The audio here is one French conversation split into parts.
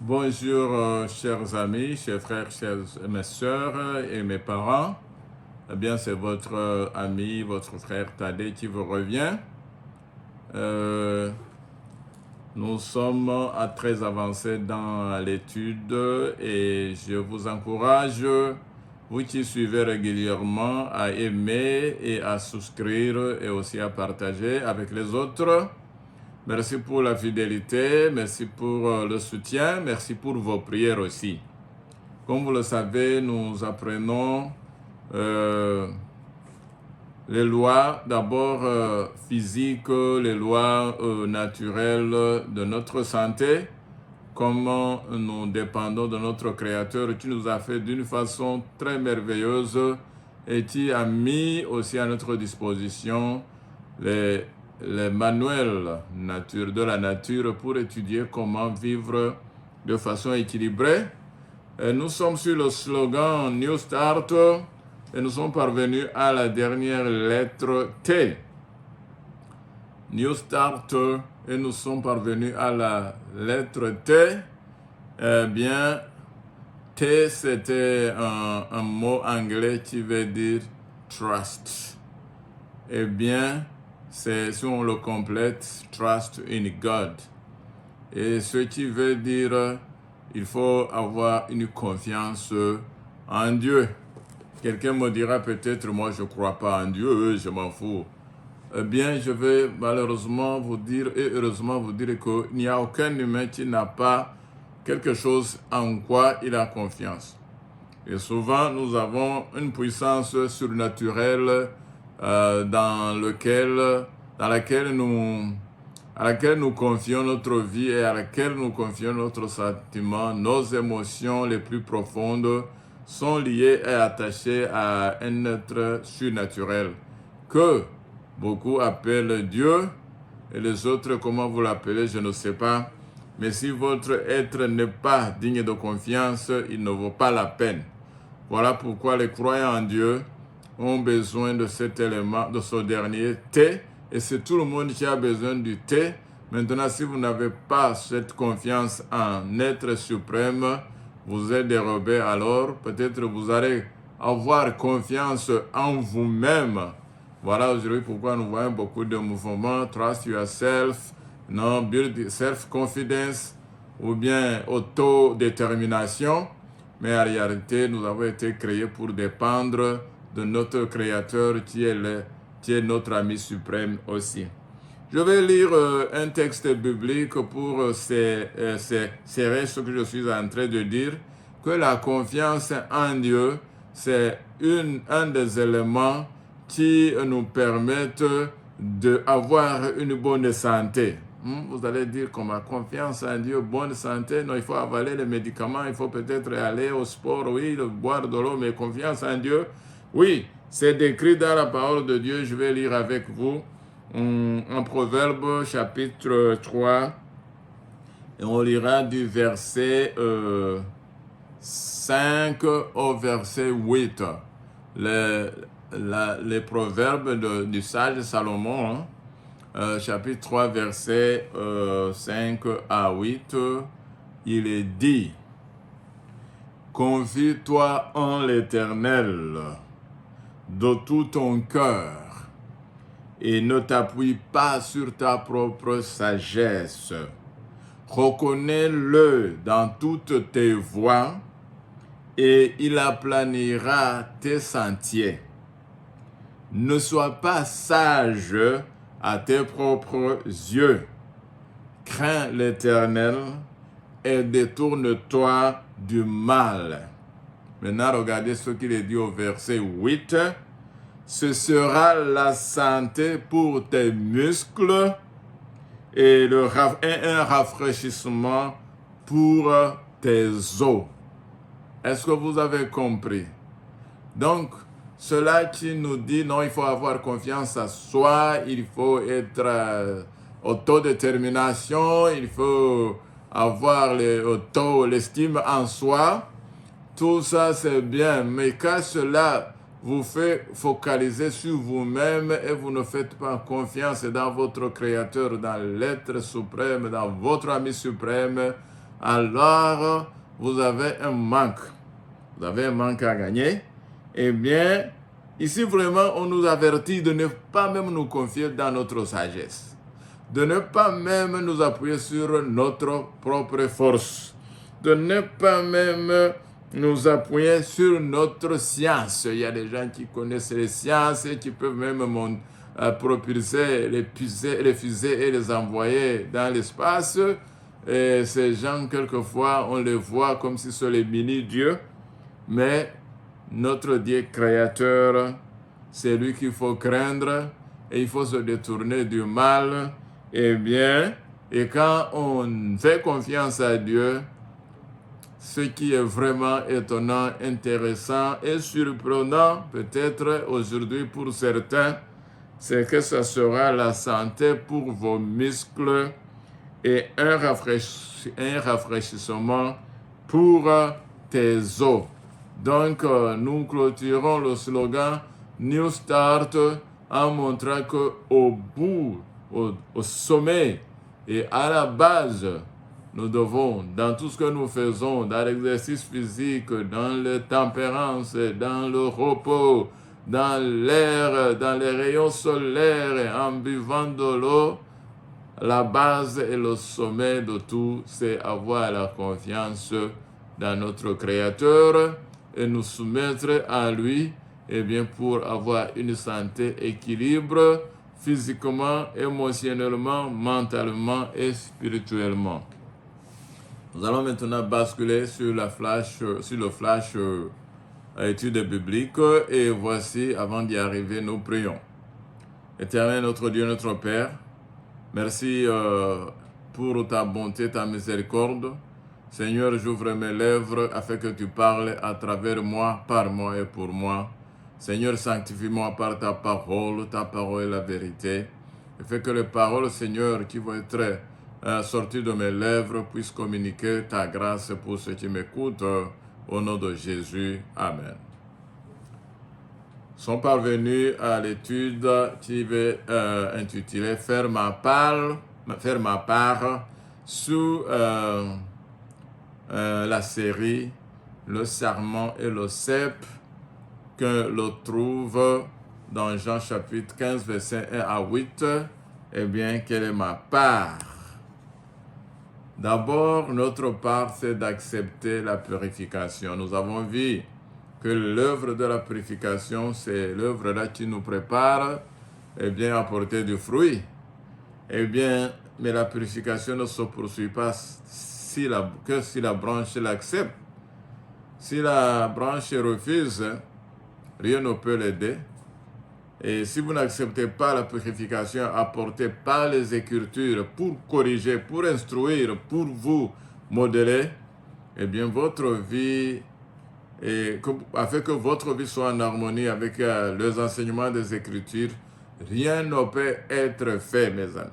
Bonjour, chers amis, chers frères, mes sœurs et mes parents. Eh bien, c'est votre ami, votre frère Tadé qui vous revient. Nous sommes très avancés dans l'étude et je vous encourage, vous qui suivez régulièrement, à aimer et à souscrire et aussi à partager avec les autres. Merci pour la fidélité, merci pour le soutien, merci pour vos prières aussi. Comme vous le savez, nous apprenons les lois d'abord physiques, les lois naturelles de notre santé, comment nous dépendons de notre Créateur qui nous a fait d'une façon très merveilleuse et qui a mis aussi à notre disposition les manuels de la nature pour étudier comment vivre de façon équilibrée. Et nous sommes sur le slogan New Start et nous sommes parvenus à la dernière lettre T. New Start et nous sommes parvenus à la lettre T. Eh bien, T c'était un mot anglais qui veut dire trust. Eh bien, si on le complète, trust in God. Et ce qui veut dire, il faut avoir une confiance en Dieu. Quelqu'un me dira peut-être, moi je ne crois pas en Dieu, je m'en fous. Eh bien, je vais malheureusement vous dire et heureusement vous dire qu'il n'y a aucun humain qui n'a pas quelque chose en quoi il a confiance. Et souvent, nous avons une puissance surnaturelle à laquelle nous confions notre vie et à laquelle nous confions notre sentiment, nos émotions les plus profondes sont liées et attachées à un être surnaturel que beaucoup appellent Dieu et les autres, comment vous l'appelez, je ne sais pas. Mais si votre être n'est pas digne de confiance, il ne vaut pas la peine. Voilà pourquoi les croyants en Dieu ont besoin de cet élément, de ce dernier T, et c'est tout le monde qui a besoin du T. Maintenant, si vous n'avez pas cette confiance en être suprême, vous êtes dérobé, alors peut-être vous allez avoir confiance en vous-même. Voilà aujourd'hui pourquoi nous voyons beaucoup de mouvements, trust yourself, non, build self-confidence, ou bien autodétermination. Mais en réalité, nous avons été créés pour dépendre de notre Créateur qui est notre ami suprême aussi. Je vais lire un texte biblique pour serrer ce que je suis en train de dire, que la confiance en Dieu, c'est un des éléments qui nous permettent d'avoir une bonne santé. Vous allez dire qu'on a confiance en Dieu, bonne santé. Non, il faut avaler les médicaments, il faut peut-être aller au sport, oui, boire de l'eau, mais confiance en Dieu. Oui, c'est décrit dans la parole de Dieu. Je vais lire avec vous en Proverbe chapitre 3. Et on lira du verset 5 au verset 8. Les proverbes du sage Salomon, chapitre 3, verset 5 à 8, il est dit: confie-toi en l'Éternel de tout ton cœur et ne t'appuie pas sur ta propre sagesse. Reconnais-le dans toutes tes voies et il aplanira tes sentiers. Ne sois pas sage à tes propres yeux. Crains l'Éternel et détourne-toi du mal. Maintenant, regardez ce qu'il est dit au verset 8. Ce sera la santé pour tes muscles et un rafraîchissement pour tes os. Est-ce que vous avez compris? Donc, cela qui nous dit, non, il faut avoir confiance à soi, il faut être autodétermination, il faut avoir l'estime en soi. Tout ça, c'est bien, mais quand cela vous fait focaliser sur vous-même et vous ne faites pas confiance dans votre Créateur, dans l'être suprême, dans votre ami suprême, alors vous avez un manque. Vous avez un manque à gagner. Eh bien, ici vraiment, on nous avertit de ne pas même nous confier dans notre sagesse, de ne pas même nous appuyer sur notre propre force, de ne pas même nous appuyer sur notre science. Il y a des gens qui connaissent les sciences et qui peuvent même propulser les fusées et les envoyer dans l'espace. Et ces gens, quelquefois, on les voit comme si ce sont les mini-dieux, mais notre Dieu créateur, c'est lui qu'il faut craindre et il faut se détourner du mal. Eh bien, et quand on fait confiance à Dieu, ce qui est vraiment étonnant, intéressant et surprenant, peut-être aujourd'hui pour certains, c'est que ce sera la santé pour vos muscles et un rafraîchissement pour tes os. Donc, nous clôturons le slogan New Start en montrant qu'au bout, au sommet et à la base, nous devons, dans tout ce que nous faisons, dans l'exercice physique, dans la tempérance, dans le repos, dans l'air, dans les rayons solaires, en buvant de l'eau, la base et le sommet de tout, c'est avoir la confiance dans notre Créateur et nous soumettre à lui, et bien pour avoir une santé équilibre physiquement, émotionnellement, mentalement et spirituellement. Nous allons maintenant basculer sur le flash étude biblique et voici, avant d'y arriver, nous prions. Éternel notre Dieu, notre Père, merci pour ta bonté, ta miséricorde. Seigneur, j'ouvre mes lèvres afin que tu parles à travers moi, par moi et pour moi. Seigneur, sanctifie-moi par ta parole est la vérité. Et fais que les paroles, Seigneur, qui vont être sorties de mes lèvres puissent communiquer ta grâce pour ceux qui m'écoutent. Au nom de Jésus. Amen. Sont parvenus à l'étude qui va intituler faire ma part sous la série Le Serment et le Cep que l'on trouve dans Jean chapitre 15 verset 1 à 8. Eh bien, quelle est ma part? D'abord, notre part, c'est d'accepter la purification. Nous avons vu que l'œuvre de la purification, c'est l'œuvre là qui nous prépare, eh bien, à porter du fruit. Eh bien, mais la purification ne se poursuit pas que si la branche l'accepte. Si la branche refuse, rien ne peut l'aider. Et si vous n'acceptez pas la purification apportée par les Écritures pour corriger, pour instruire, pour vous modeler, eh bien, votre vie, afin que votre vie soit en harmonie avec les enseignements des Écritures, rien ne peut être fait, mes amis.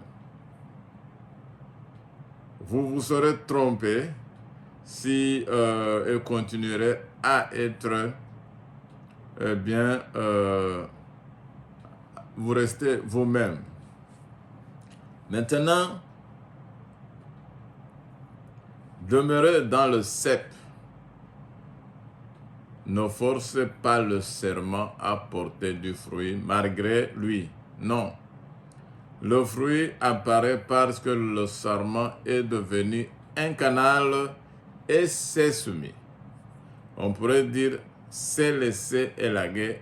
Vous vous serez trompé si elle continuerait à être, vous restez vous-même. Maintenant, demeurez dans le cep. Ne forcez pas le serment à porter du fruit malgré lui. Non. Le fruit apparaît parce que le serment est devenu un canal et s'est soumis. On pourrait dire s'est laissé élaguer,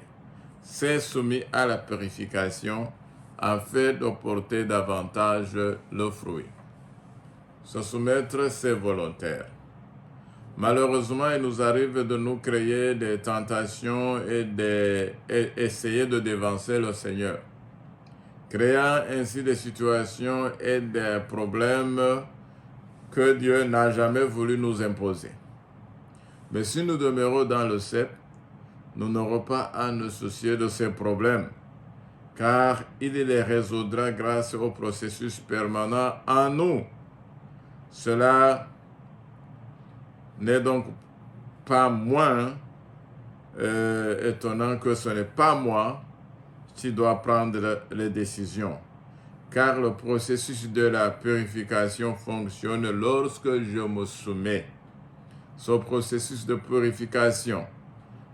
s'est soumis à la purification afin de porter davantage le fruit. Se soumettre, c'est volontaire. Malheureusement, il nous arrive de nous créer des tentations et essayer de dévancer le Seigneur, créant ainsi des situations et des problèmes que Dieu n'a jamais voulu nous imposer. Mais si nous demeurons dans le cep, nous n'aurons pas à nous soucier de ces problèmes, car il les résoudra grâce au processus permanent en nous. Cela n'est donc pas moins étonnant que ce n'est pas moi qui dois prendre les décisions. car le processus de la purification fonctionne lorsque je me soumets. Ce processus de purification,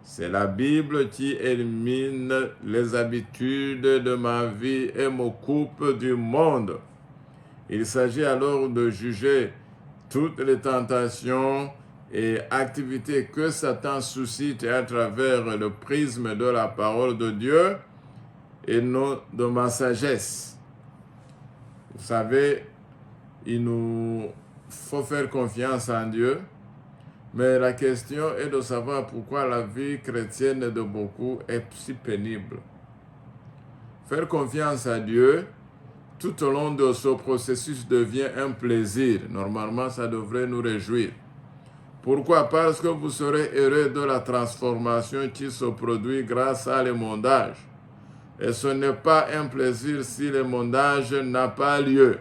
c'est la Bible qui élimine les habitudes de ma vie et me coupe du monde. Il s'agit alors de juger toutes les tentations et activités que Satan suscite à travers le prisme de la parole de Dieu et non de ma sagesse. Vous savez, il nous faut faire confiance en Dieu, mais la question est de savoir pourquoi la vie chrétienne de beaucoup est si pénible. Faire confiance à Dieu tout au long de ce processus devient un plaisir. Normalement, ça devrait nous réjouir. Pourquoi? Parce que vous serez heureux de la transformation qui se produit grâce à l'émondage. Et ce n'est pas un plaisir si l'émondage n'a pas lieu.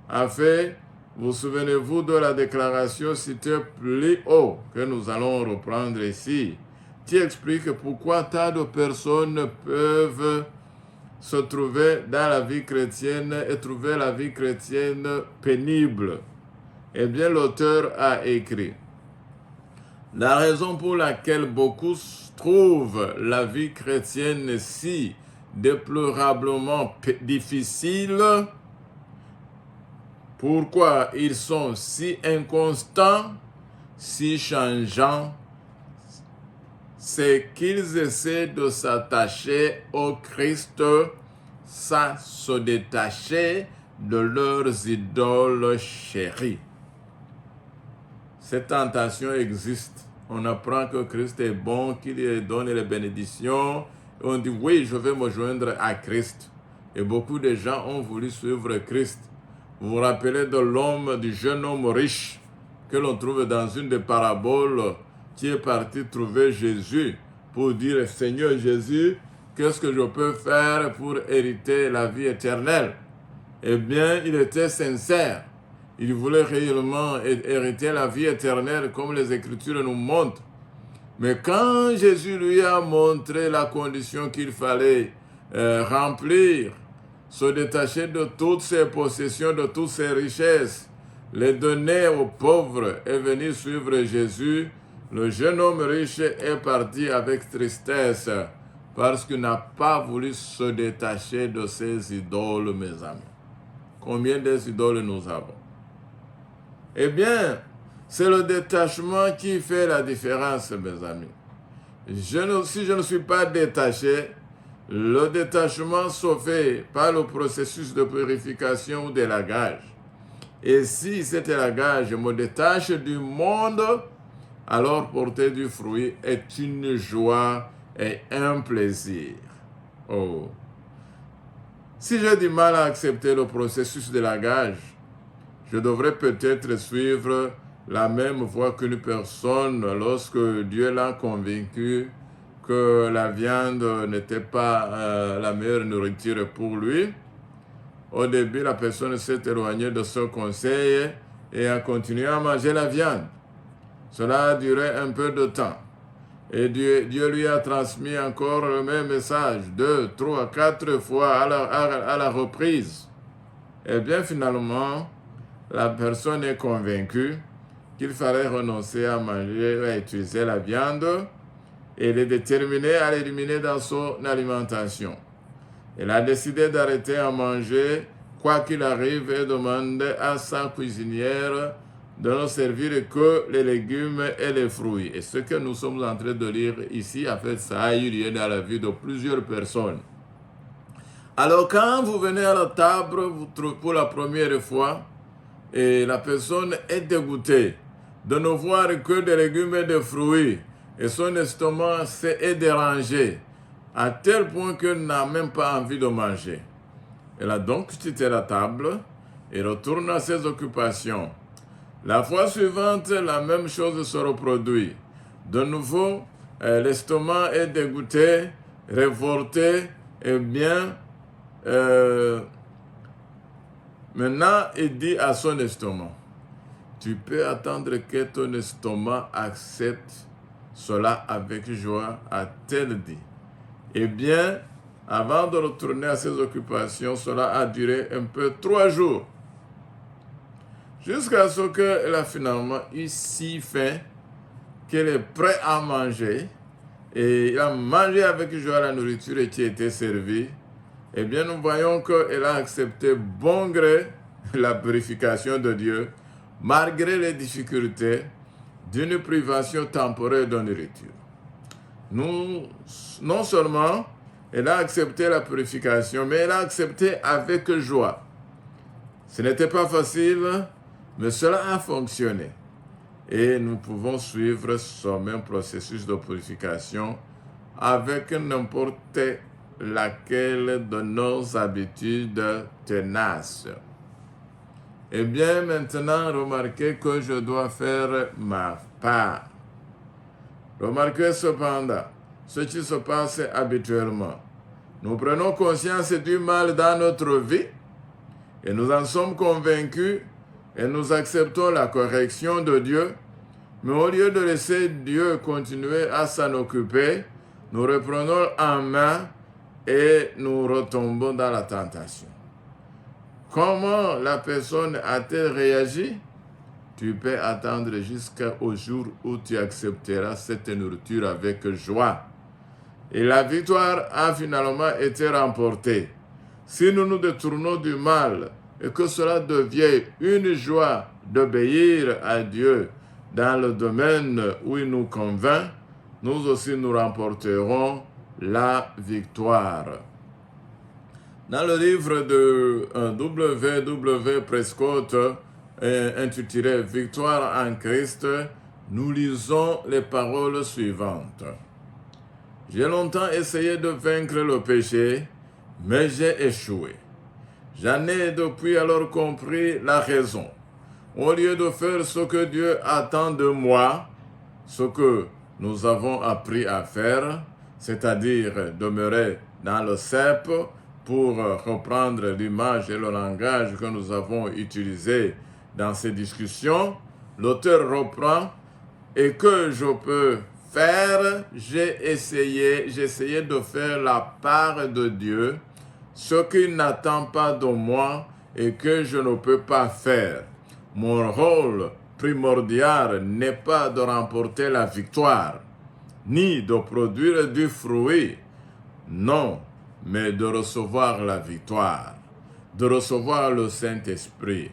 En fait, vous souvenez-vous de la déclaration citée plus haut que nous allons reprendre ici, qui explique pourquoi tant de personnes peuvent se trouver dans la vie chrétienne et trouver la vie chrétienne pénible. Eh bien, l'auteur a écrit: la raison pour laquelle beaucoup trouvent la vie chrétienne si déplorablement difficile, pourquoi ils sont si inconstants, si changeants, c'est qu'ils essaient de s'attacher au Christ sans se détacher de leurs idoles chéries. Cette tentation existe. On apprend que Christ est bon, qu'il donne les bénédictions. Et on dit, oui, je vais me joindre à Christ. Et beaucoup de gens ont voulu suivre Christ. Vous vous rappelez de l'homme, du jeune homme riche que l'on trouve dans une des paraboles, qui est parti trouver Jésus pour dire: Seigneur Jésus, qu'est-ce que je peux faire pour hériter la vie éternelle? Eh bien, il était sincère. Il voulait réellement hériter la vie éternelle comme les Écritures nous montrent. Mais quand Jésus lui a montré la condition qu'il fallait remplir, se détacher de toutes ses possessions, de toutes ses richesses, les donner aux pauvres et venir suivre Jésus, le jeune homme riche est parti avec tristesse parce qu'il n'a pas voulu se détacher de ses idoles, mes amis. Combien d'idoles nous avons? Eh bien, c'est le détachement qui fait la différence, mes amis. Si je ne suis pas détaché, le détachement se fait par le processus de purification ou d'élagage. Et si cet élagage me détache du monde, alors porter du fruit est une joie et un plaisir. Oh. Si j'ai du mal à accepter le processus d'élagage, je devrais peut-être suivre la même voie qu'une personne lorsque Dieu l'a convaincu que la viande n'était pas la meilleure nourriture pour lui. Au début, la personne s'est éloignée de ce conseil et a continué à manger la viande. Cela a duré un peu de temps. Et Dieu lui a transmis encore le même message 2, 3, 4 fois à la reprise. Et bien finalement, la personne est convaincue qu'il fallait renoncer à manger, à utiliser la viande, et elle est déterminée à l'éliminer dans son alimentation. Elle a décidé d'arrêter à manger, quoi qu'il arrive, et demande à sa cuisinière de ne servir que les légumes et les fruits. Et ce que nous sommes en train de lire ici, en fait, ça a eu lieu dans la vie de plusieurs personnes. Alors, quand vous venez à la table pour la première fois, et la personne est dégoûtée de ne voir que des légumes et des fruits, et son estomac est dérangé, à tel point qu'elle n'a même pas envie de manger. Elle a donc quitté la table et retourne à ses occupations. La fois suivante, la même chose se reproduit. De nouveau, l'estomac est dégoûté, révolté, et bien, maintenant, il dit à son estomac: tu peux attendre que ton estomac accepte cela avec joie, a-t-elle dit. Eh bien, Avant de retourner à ses occupations, cela a duré un peu 3 jours. Jusqu'à ce qu'elle a finalement eu si faim qu'elle est prête à manger. Et il a mangé avec joie la nourriture qui était servie. Eh bien, nous voyons qu'elle a accepté bon gré la purification de Dieu, malgré les difficultés d'une privation temporaire de nourriture. Non seulement elle a accepté la purification, mais elle a accepté avec joie. Ce n'était pas facile, mais cela a fonctionné. Et nous pouvons suivre ce même processus de purification avec n'importe laquelle de nos habitudes tenaces. Eh bien, maintenant, remarquez que je dois faire ma part. Remarquez cependant ce qui se passe habituellement. Nous prenons conscience du mal dans notre vie et nous en sommes convaincus et nous acceptons la correction de Dieu. Mais au lieu de laisser Dieu continuer à s'en occuper, nous reprenons en main et nous retombons dans la tentation. Comment la personne a-t-elle réagi? Tu peux attendre jusqu'au jour où tu accepteras cette nourriture avec joie. Et la victoire a finalement été remportée. Si nous nous détournons du mal et que cela devient une joie d'obéir à Dieu dans le domaine où il nous convainc, nous aussi nous remporterons la victoire. Dans le livre de W.W. Prescott, intitulé « Victoire en Christ », nous lisons les paroles suivantes. « J'ai longtemps essayé de vaincre le péché, mais j'ai échoué. J'en ai depuis alors compris la raison. Au lieu de faire ce que Dieu attend de moi, ce que nous avons appris à faire, c'est-à-dire demeurer dans le cep, pour reprendre l'image et le langage que nous avons utilisé dans ces discussions, l'auteur reprend « Et que je peux faire, j'ai essayé de faire la part de Dieu, ce qu'il n'attend pas de moi et que je ne peux pas faire. Mon rôle primordial n'est pas de remporter la victoire, ni de produire du fruit. Non, mais de recevoir la victoire, de recevoir le Saint-Esprit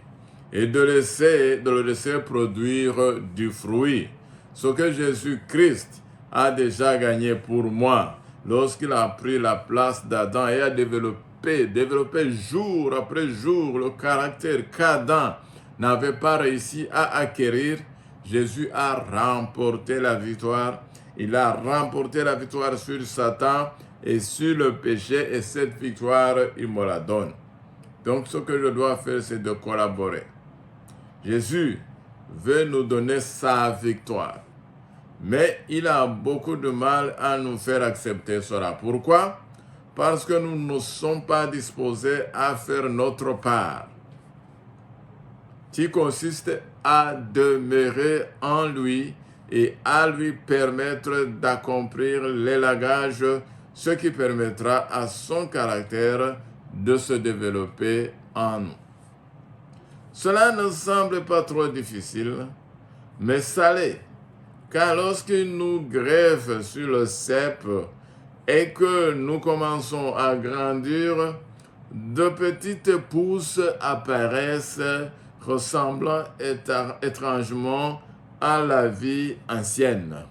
et de le laisser produire du fruit. Ce que Jésus-Christ a déjà gagné pour moi lorsqu'il a pris la place d'Adam et a développé jour après jour le caractère qu'Adam n'avait pas réussi à acquérir. Jésus a remporté la victoire. Il a remporté la victoire sur Satan et sur le péché, et cette victoire, il me la donne. Donc, ce que je dois faire, c'est de collaborer. Jésus veut nous donner sa victoire, mais il a beaucoup de mal à nous faire accepter cela. Pourquoi? Parce que nous ne sommes pas disposés à faire notre part, qui consiste à demeurer en lui et à lui permettre d'accomplir l'élagage, ce qui permettra à son caractère de se développer en nous. Cela ne semble pas trop difficile, mais ça l'est, car lorsqu'il nous greffe sur le cep et que nous commençons à grandir, de petites pousses apparaissent ressemblant étrangement à la vie ancienne.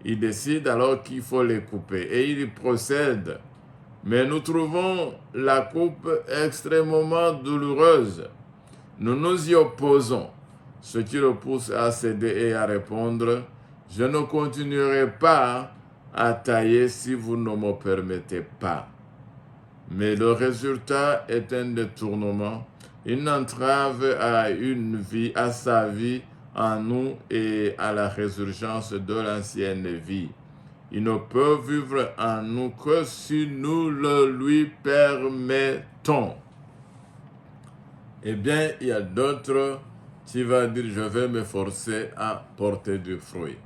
Il décide alors qu'il faut les couper et il y procède. Mais nous trouvons la coupe extrêmement douloureuse. Nous nous y opposons, ce qui le pousse à céder et à répondre « Je ne continuerai pas à tailler si vous ne me permettez pas. » Mais le résultat est un détournement, une entrave à sa vie en nous et à la résurgence de l'ancienne vie. Il ne peut vivre en nous que si nous le lui permettons. Eh bien, il y a d'autres qui vont dire, je vais m'efforcer à porter du fruit.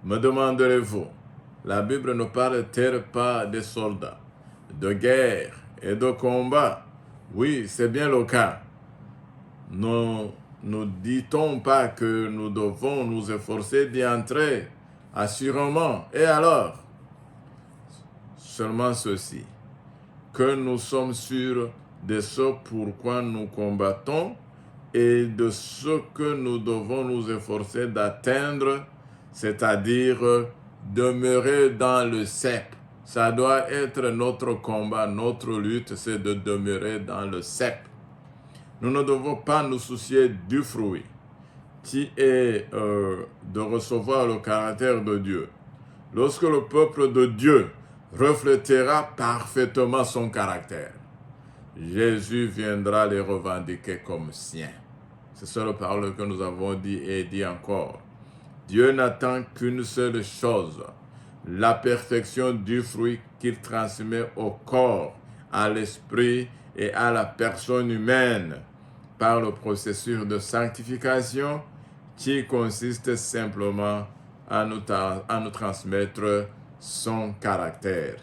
Me demanderez-vous, La Bible ne parle-t-elle pas des soldats, de guerre et de combat? Oui, c'est bien le cas. Ne dit-on pas que nous devons nous efforcer d'y entrer? Assurément. Et alors? Seulement ceci, que nous sommes sûrs de ce pourquoi nous combattons et de ce que nous devons nous efforcer d'atteindre, c'est-à-dire demeurer dans le cep. Ça doit être notre combat, notre lutte, c'est de demeurer dans le cep. Nous ne devons pas nous soucier du fruit, qui est de recevoir le caractère de Dieu. Lorsque le peuple de Dieu reflétera parfaitement son caractère, Jésus viendra les revendiquer comme siens. C'est ça le parole que nous avons dit et dit encore. Dieu n'attend qu'une seule chose, la perfection du fruit qu'il transmet au corps, à l'esprit et à la personne humaine par le processus de sanctification qui consiste simplement à nous transmettre son caractère.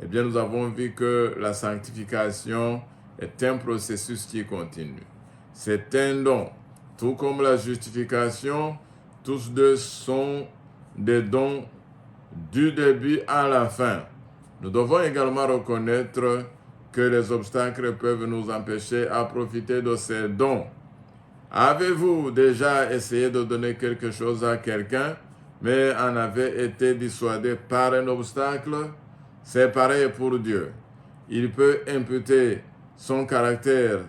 Eh bien, nous avons vu que la sanctification est un processus qui continue. C'est un don. Tout comme la justification, tous deux sont des dons du début à la fin. Nous devons également reconnaître que les obstacles peuvent nous empêcher à profiter de ces dons. Avez-vous déjà essayé de donner quelque chose à quelqu'un, mais en avez été dissuadé par un obstacle? C'est pareil pour Dieu. Il peut imputer son caractère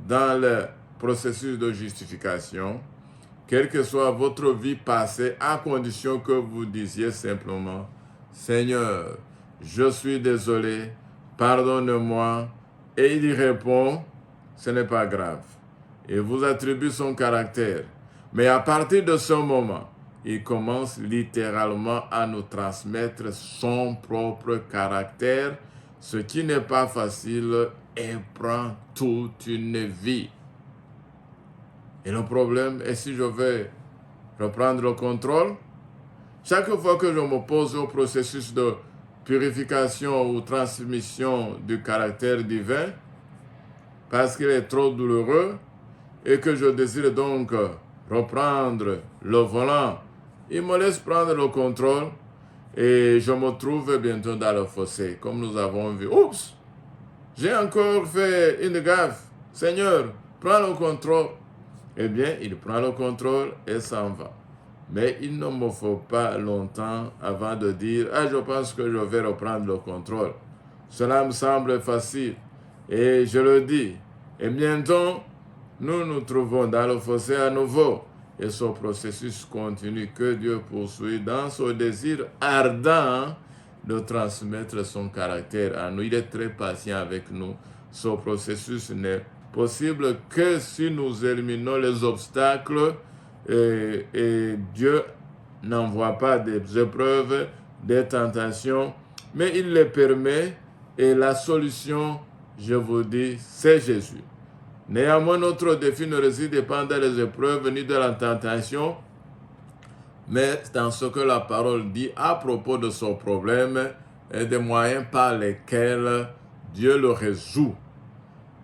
dans le processus de justification, quelle que soit votre vie passée, à condition que vous disiez simplement, « Seigneur, je suis désolé, pardonne-moi. » Et il y répond, « Ce n'est pas grave. » Et vous attribue son caractère. Mais à partir de ce moment, il commence littéralement à nous transmettre son propre caractère, ce qui n'est pas facile et prend toute une vie. Et le problème est si je vais reprendre le contrôle, chaque fois que je m'oppose au processus de purification ou transmission du caractère divin, parce qu'il est trop douloureux, et que je désire donc reprendre le volant, il me laisse prendre le contrôle et je me trouve bientôt dans le fossé, comme nous avons vu. Oups! J'ai encore fait une gaffe. Seigneur, prends le contrôle. Eh bien, il prend le contrôle et s'en va. Mais il ne me faut pas longtemps avant de dire « Ah, je pense que je vais reprendre le contrôle. » Cela me semble facile. Et je le dis. Et bientôt, nous nous trouvons dans le fossé à nouveau. Et ce processus continue que Dieu poursuit dans son désir ardent de transmettre son caractère à nous. Il est très patient avec nous. Ce processus n'est possible que si nous éliminons les obstacles et Dieu n'envoie pas des épreuves, des tentations, mais il les permet et la solution, je vous dis, c'est Jésus. Néanmoins, notre défi ne réside pas dans les épreuves ni de la tentation, mais dans ce que la parole dit à propos de son problème et des moyens par lesquels Dieu le résout.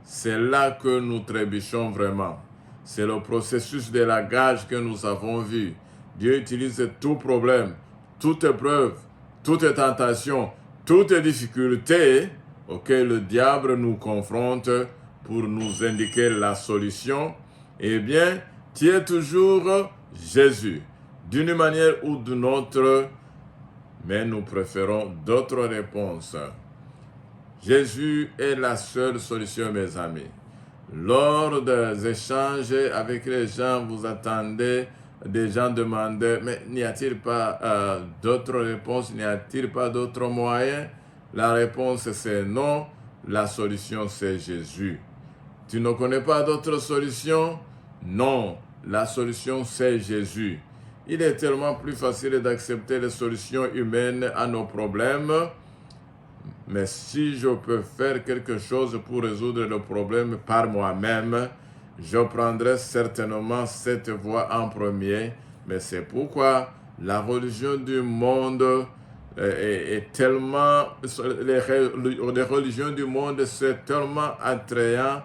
C'est là que nous trébuchons vraiment. C'est le processus de la gage que nous avons vu. Dieu utilise tout problème, toute épreuve, toute tentation, toute difficulté auquel le diable nous confronte pour nous indiquer la solution. Eh bien, qui est toujours Jésus, d'une manière ou d'une autre, mais nous préférons d'autres réponses. Jésus est la seule solution, mes amis. Lors des échanges avec les gens, vous attendez, des gens demandaient, mais n'y a-t-il pas d'autres réponses, n'y a-t-il pas d'autres moyens? La réponse c'est non, la solution c'est Jésus. Tu ne connais pas d'autres solutions? Non, la solution c'est Jésus. Il est tellement plus facile d'accepter les solutions humaines à nos problèmes. Mais si je peux faire quelque chose pour résoudre le problème par moi-même, je prendrai certainement cette voie en premier. Mais c'est pourquoi la religion du monde est tellement, les religions du monde, c'est tellement attrayant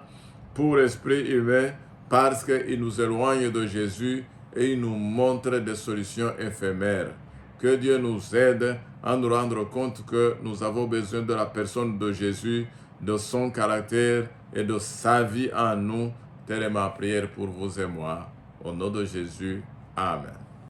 pour l'esprit humain parce qu'il nous éloigne de Jésus et il nous montre des solutions éphémères. Que Dieu nous aide à nous rendre compte que nous avons besoin de la personne de Jésus, de son caractère et de sa vie en nous. Telle est ma prière pour vous et moi. Au nom de Jésus, Amen.